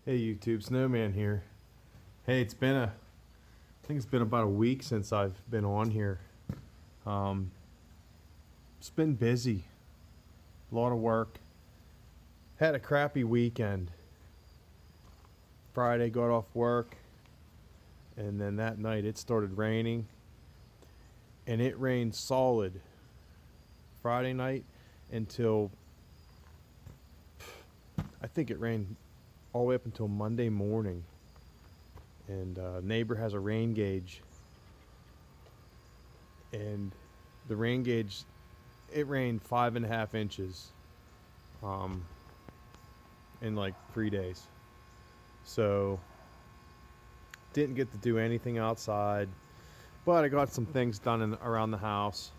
Hey YouTube, Snowman here. Hey, I think it's been about a week since I've been on here. Um, it's been busy, a lot of work. Had a crappy weekend. Friday got off work, and then that night it started raining, and it rained solid Friday night until I think it rained all the way up until Monday morning. And neighbor has a rain gauge, and the rain gauge, it rained 5.5 inches in like 3 days. So didn't get to do anything outside, but I got some things done around the house.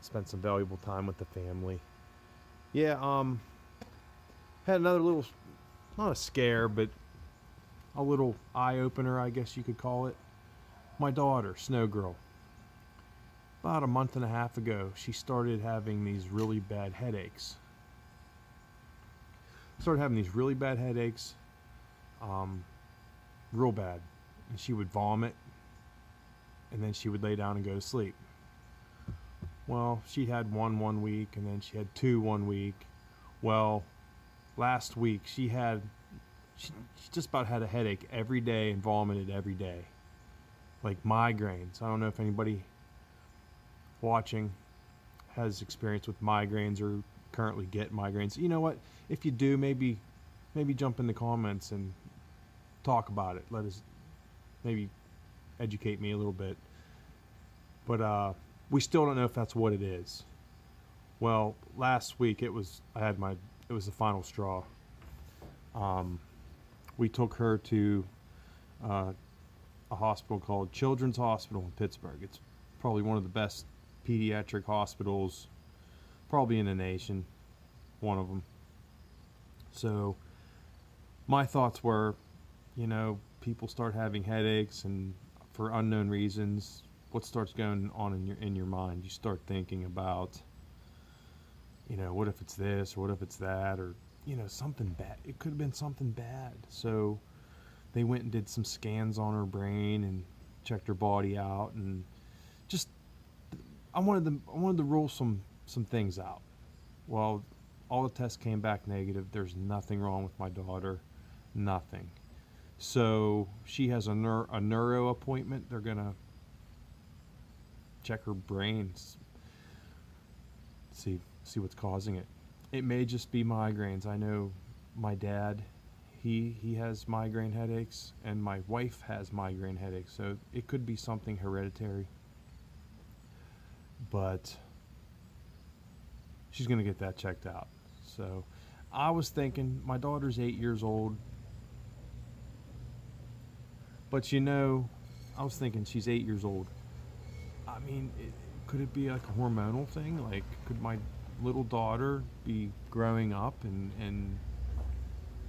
Spent some valuable time with the family. Yeah, had another little, not a scare, but a little eye-opener, I guess you could call it. My daughter, Snow Girl, about a month and a half ago, she started having these really bad headaches. Real bad. And she would vomit, and then she would lay down and go to sleep. Well, she had one week, and then she had two one week. Well, last week she just about had a headache every day and vomited every day. Like migraines. I don't know if anybody watching has experience with migraines or currently get migraines. You know what? If you do, maybe jump in the comments and talk about it. Let us maybe educate me a little bit. But we still don't know if that's what it is. Well, last week it was the final straw. We took her to a hospital called Children's Hospital in Pittsburgh. It's probably one of the best pediatric hospitals probably in the nation, one of them. So my thoughts were, people start having headaches, and for unknown reasons, what starts going on in your mind? You start thinking about, what if it's this, or what if it's that, or something bad. It could have been something bad. So they went and did some scans on her brain and checked her body out, and just I wanted to rule some things out. Well, all the tests came back negative. There's nothing wrong with my daughter, nothing. So she has a neuro appointment. They're gonna check her brains, see what's causing it. It may just be migraines. I know my dad, he has migraine headaches, and my wife has migraine headaches, so it could be something hereditary. But she's gonna get that checked out. So I was thinking, my daughter's 8 years old, but I was thinking she's 8 years old. I mean, could it be like a hormonal thing? Like, could my little daughter be growing up and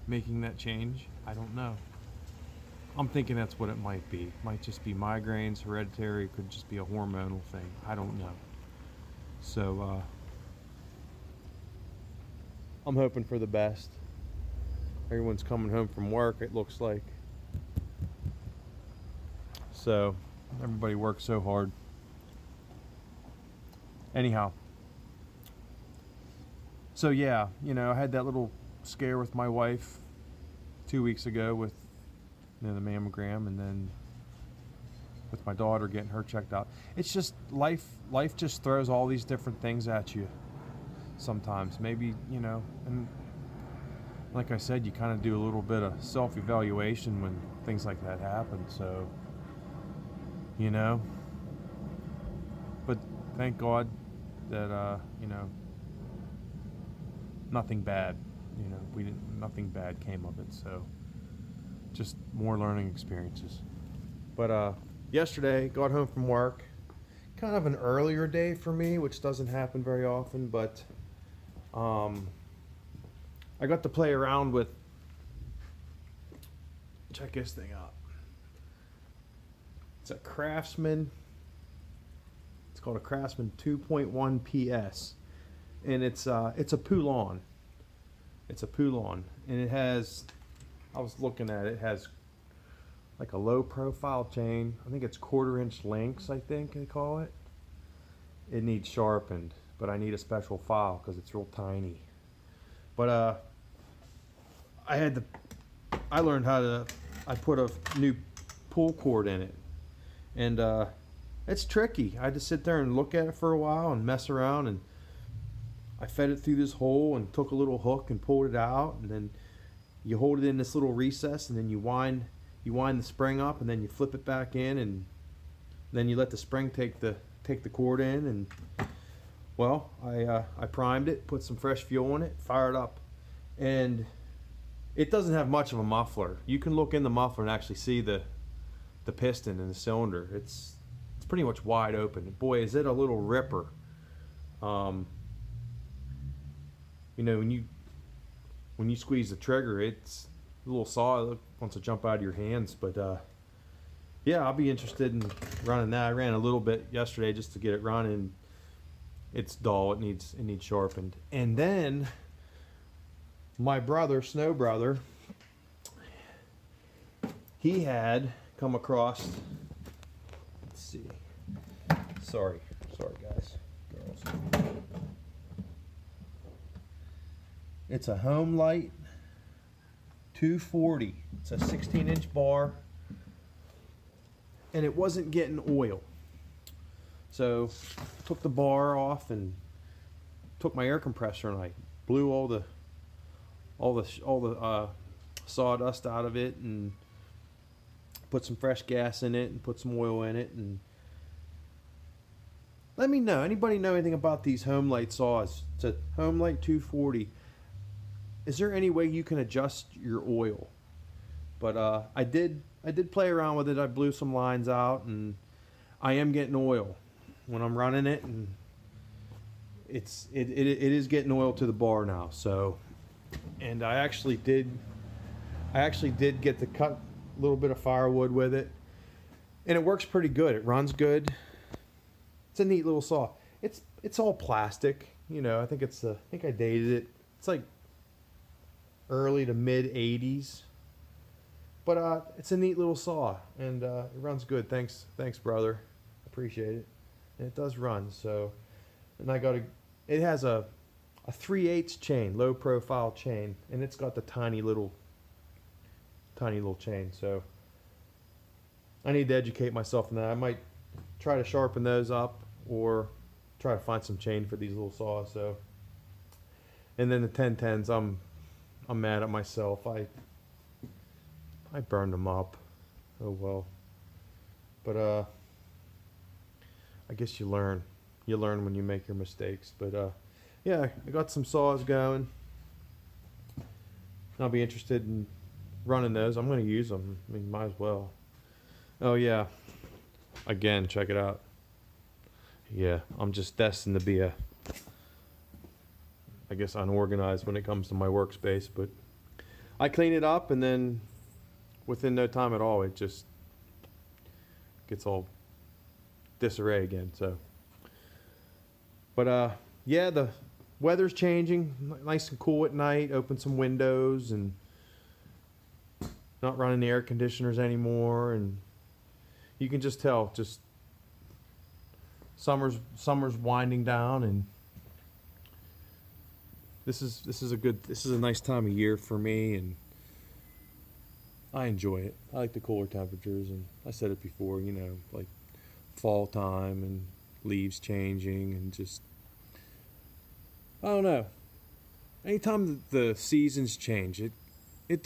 making that change? I don't know. I'm thinking that's what it might be. It might just be migraines, hereditary. It could just be a hormonal thing. I don't know. So I'm hoping for the best. Everyone's coming home from work, it looks like. So everybody works so hard. Anyhow, so yeah, I had that little scare with my wife 2 weeks ago with the mammogram, and then with my daughter getting her checked out. It's just life just throws all these different things at you sometimes. Maybe, and like I said, you kind of do a little bit of self-evaluation when things like that happen. So, but thank God that, nothing bad, nothing bad came of it. So just more learning experiences. But yesterday, got home from work, kind of an earlier day for me, which doesn't happen very often, but I got to play around with, check this thing out. It's a Craftsman. It's called a Craftsman 2.1 PS, and it's a Poulan. It's a Poulan, and it has, I was looking at it, it has like a low profile chain. I think it's 1/4 inch links, I think they call it. It needs sharpened, but I need a special file because it's real tiny. But I learned how to, I put a new pull cord in it, and it's tricky. I had to sit there and look at it for a while and mess around, and I fed it through this hole and took a little hook and pulled it out, and then you hold it in this little recess, and then you wind the spring up, and then you flip it back in, and then you let the spring take the cord in, and well, I primed it, put some fresh fuel in it, fired up, and it doesn't have much of a muffler. You can look in the muffler and actually see the piston and the cylinder. It's pretty much wide open. Boy, is it a little ripper. You know, when you squeeze the trigger, it's a little saw. It wants to jump out of your hands. But yeah, I'll be interested in running that. I ran a little bit yesterday just to get it running. It's dull. It needs sharpened. And then my brother, Snow Brother, he had come across. Let's see. Sorry guys, girls. It's a Homelite 240. It's a 16-inch bar, and it wasn't getting oil. So I took the bar off and took my air compressor, and I blew all the sawdust out of it, and put some fresh gas in it, and put some oil in it. And let me know, anybody know anything about these Homelite saws? It's a Homelite 240. Is there any way you can adjust your oil? But I did play around with it. I blew some lines out, and I am getting oil when I'm running it, and it is getting oil to the bar now. So, and I actually did get to cut a little bit of firewood with it, and it works pretty good. It runs good. It's a neat little saw. It's all plastic, you know. I think I dated it. It's like early to mid 80s, but it's a neat little saw, and it runs good. Thanks brother, appreciate it. And it does run. So, and it has a 3/8 chain, low profile chain, and it's got the tiny little chain. So I need to educate myself on that. I might try to sharpen those up, or try to find some chain for these little saws. So, and then the 1010s, I'm mad at myself. I burned them up. Oh well. But I guess you learn when you make your mistakes. But yeah, I got some saws going. I'll be interested in running those. I'm going to use them. I mean, might as well. Oh yeah, again, check it out. Yeah, I'm just destined to be I guess unorganized when it comes to my workspace, but I clean it up, and then within no time at all, it just gets all disarray again. So, but yeah, the weather's changing, nice and cool at night. Open some windows, and not running the air conditioners anymore, and you can just tell, just summer's winding down, and this is a nice time of year for me, and I enjoy it. I like the cooler temperatures, and I said it before, you know, like fall time and leaves changing, and just, I don't know. Anytime the seasons change, it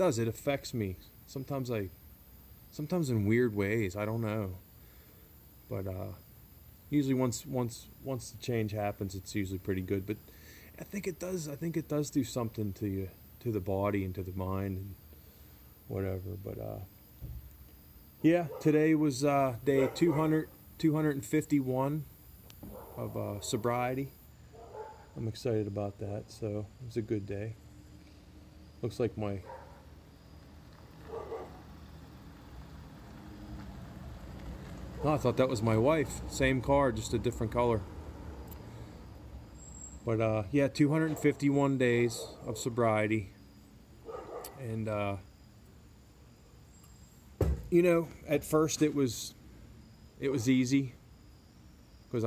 affects me. Sometimes in weird ways. I don't know, but usually once the change happens, it's usually pretty good. But I think it does do something to you, to the body and to the mind and whatever. But yeah, today was day 251 of sobriety. I'm excited about that. So it was a good day. Looks like my oh, I thought that was my wife. Same car, just a different color. But yeah, 251 days of sobriety. And you know, at first it was easy because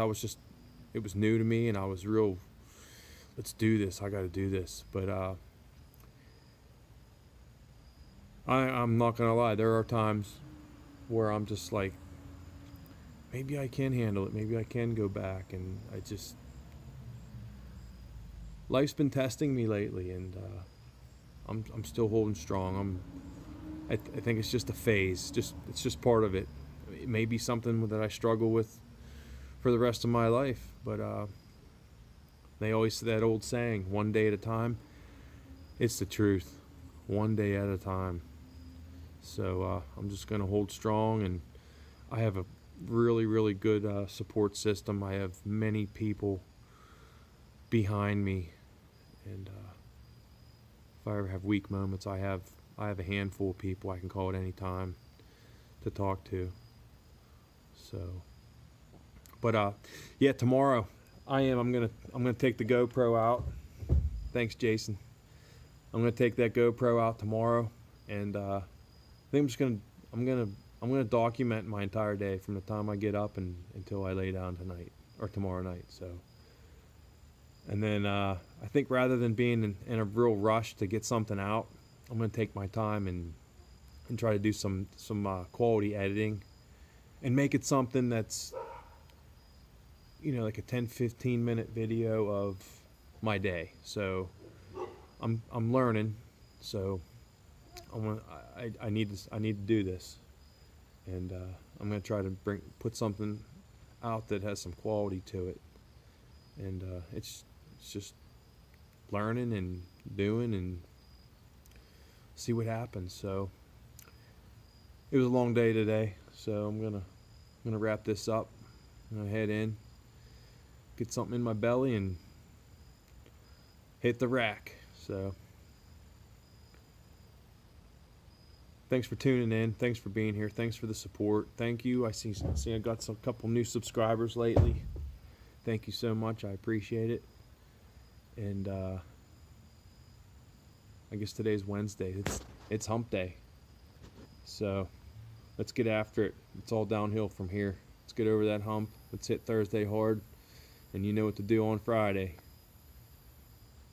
it was new to me, and I was real, let's do this, I got to do this. But I'm not gonna lie, there are times where I'm just like, maybe I can handle it, maybe I can go back. And life's been testing me lately, and I'm still holding strong. I think it's just a phase. It's just part of it. It may be something that I struggle with for the rest of my life, but they always say that old saying, one day at a time. It's the truth. One day at a time. So I'm just going to hold strong, and I have a really, really good support system. I have many people behind me, and if I ever have weak moments, I have a handful of people I can call at any time to talk to. So, but yeah, tomorrow I'm gonna take the GoPro out. Thanks, Jason. I'm gonna take that GoPro out tomorrow, and I think I'm gonna document my entire day from the time I get up until I lay down tonight or tomorrow night. So, and then I think rather than being in a real rush to get something out, I'm gonna take my time and try to do some quality editing and make it something that's, you know, like a 10-15 minute video of my day. So I'm learning, so I need to do this, and I'm gonna try to put something out that has some quality to it. And it's just learning and doing and see what happens. So it was a long day today, so I'm gonna wrap this up. I'm gonna head in, get something in my belly, and hit the rack. So thanks for tuning in. Thanks for being here. Thanks for the support. Thank you. I see I got a couple new subscribers lately. Thank you so much. I appreciate it. And I guess today's Wednesday. It's hump day. So let's get after it. It's all downhill from here. Let's get over that hump. Let's hit Thursday hard, and you know what to do on Friday.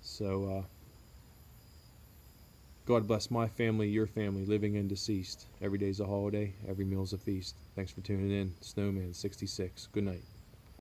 So God bless my family, your family, living and deceased. Every day's a holiday. Every meal's a feast. Thanks for tuning in. Snowman 66. Good night.